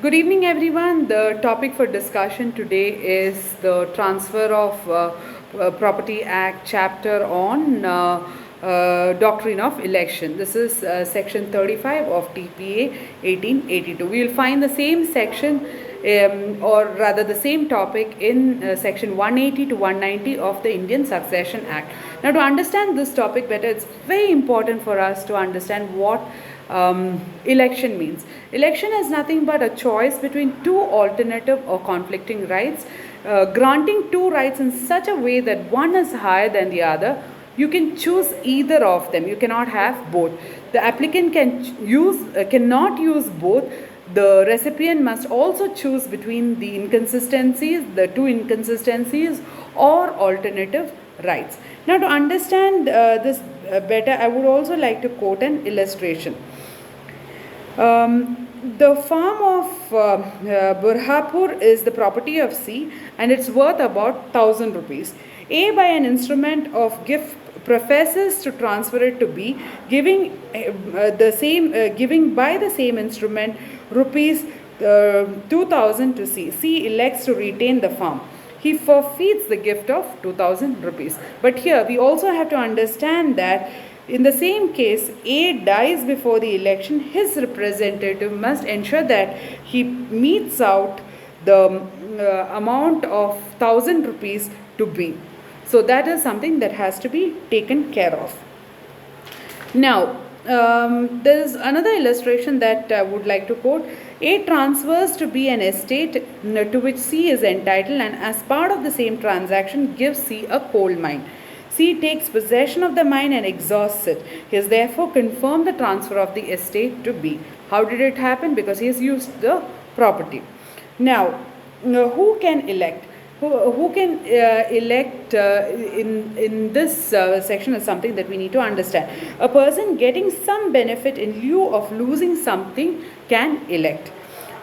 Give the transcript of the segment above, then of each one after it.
Good evening, everyone. The topic for discussion today is the Transfer of Property Act chapter on Doctrine of Election. This is section 35 of TPA 1882. We will find the same section or rather the same topic in section 180 to 190 of the Indian Succession Act. Now, to understand this topic better, it's very important for us to understand what election means. Election is nothing but a choice between two alternative or conflicting rights, granting two rights in such a way that one is higher than the other. You can choose either of them. You cannot have both. The applicant cannot use both. The recipient must also choose between the two inconsistencies or alternative rights. Now, to understand this better, I would also like to quote an illustration. The farm of Burhapur is the property of C and it's worth about 1,000 rupees. A, by an instrument of gift, professes to transfer it to B, giving by the same instrument rupees 2,000 to C. C elects to retain the farm. He forfeits the gift of 2,000 rupees. But here we also have to understand that in the same case, A dies before the election. His representative must ensure that he meets out the amount of 1,000 rupees to B. So that is something that has to be taken care of. Now, there is another illustration that I would like to quote. A transfers to B an estate to which C is entitled, and as part of the same transaction gives C a coal mine. C takes possession of the mine and exhausts it. He has therefore confirmed the transfer of the estate to B. How did it happen? Because he has used the property. Now, who can elect? Who can elect in this section is something that we need to understand. A person getting some benefit in lieu of losing something can elect.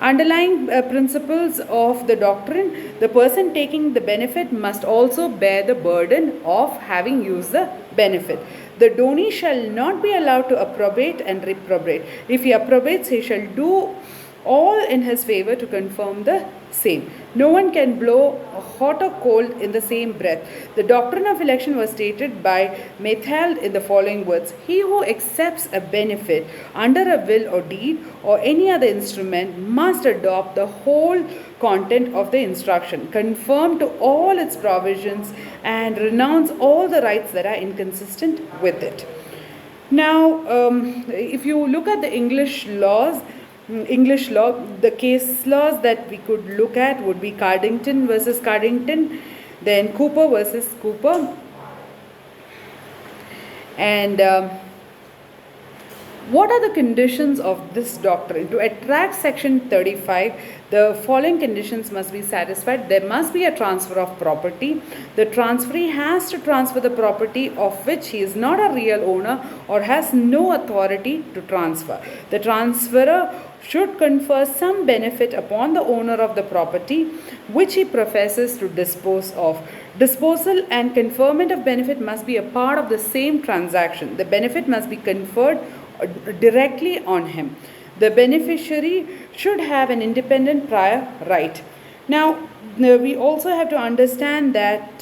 Underlying principles of the doctrine, the person taking the benefit must also bear the burden of having used the benefit. The donee shall not be allowed to approbate and reprobate. If he approbates, he shall do all in his favor to confirm the same. No one can blow hot or cold in the same breath. The doctrine of election was stated by Methald in the following words: he who accepts a benefit under a will or deed or any other instrument must adopt the whole content of the instruction, conform to all its provisions, and renounce all the rights that are inconsistent with it. Now, if you look at the English law, the case laws that we could look at would be Cardington versus Cardington, then Cooper versus Cooper. And what are the conditions of this doctrine? To attract section 35, the following conditions must be satisfied. There must be a transfer of property. The transferee has to transfer the property of which he is not a real owner or has no authority to transfer. The transferor should confer some benefit upon the owner of the property which he professes to dispose of. Disposal and conferment of benefit must be a part of the same transaction. The benefit must be conferred directly on him. The beneficiary should have an independent prior right. Now, we also have to understand that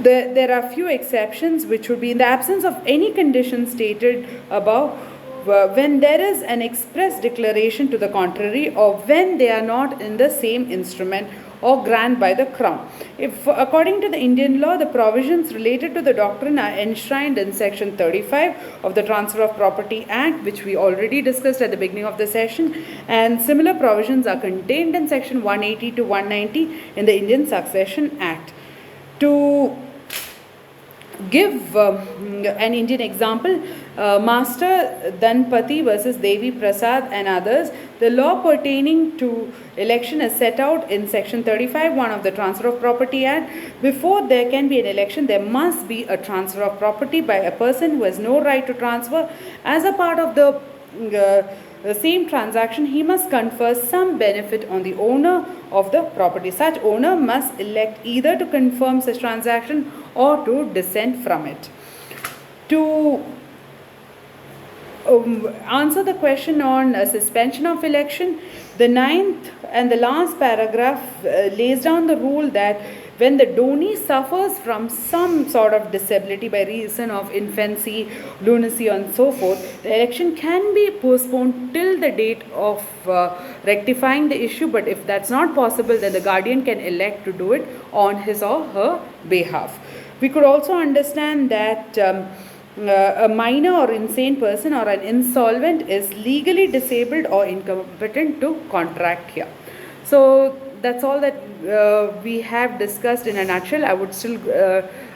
there are few exceptions, which would be in the absence of any condition stated above, when there is an express declaration to the contrary, or when they are not in the same instrument or grant by the Crown. If according to the Indian law, the provisions related to the doctrine are enshrined in section 35 of the Transfer of Property Act, which we already discussed at the beginning of the session, and similar provisions are contained in section 180 to 190 in the Indian Succession Act. To give an Indian example, Master Dhanpati versus Devi Prasad and others, the law pertaining to election is set out in section 35(1) of the Transfer of Property Act. Before there can be an election, there must be a transfer of property by a person who has no right to transfer. As a part of the same transaction, he must confer some benefit on the owner of the property. Such owner must elect either to confirm such transaction or to dissent from it. To answer the question on suspension of election, the ninth and the last paragraph lays down the rule that when the donee suffers from some sort of disability by reason of infancy, lunacy, and so forth, the election can be postponed till the date of rectifying the issue. But if that's not possible, then the guardian can elect to do it on his or her behalf. We could also understand that a minor or insane person or an insolvent is legally disabled or incompetent to contract here. So that's all that we have discussed in a nutshell. I would still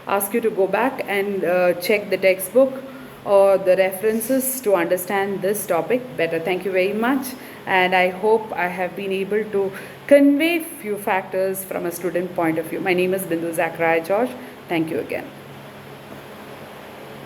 ask you to go back and check the textbook or the references to understand this topic better. Thank you very much, and I hope I have been able to convey few factors from a student point of view. My name is Bindu Zachariah George. Thank you again.